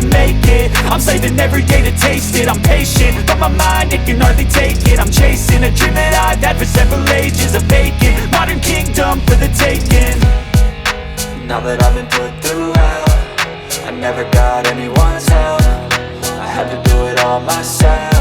gonna make it. I'm saving every day to taste it. I'm patient, but my mind, it can hardly take it. I'm chasing a dream that I've had for several ages. A vacant, modern kingdom for the taking. Now that I've been put through hell, I never got anyone's help. I had to do it all myself.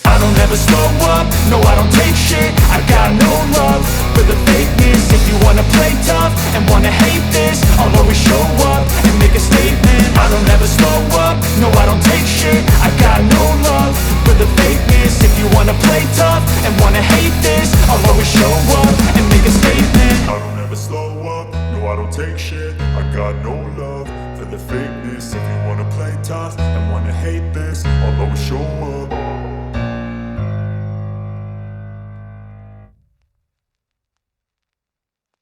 I don't ever slow up, no I don't take shit. I got no love for the fakeness. If you wanna play tough and wanna hate this, I'll always show up and make a statement. I don't ever slow up, no I don't take shit. I got no love for the fakeness. If you wanna play tough and wanna hate this, I'll always show up and make a statement. I don't ever slow up, no I don't take shit. I got no love for the fakeness. If you wanna play tough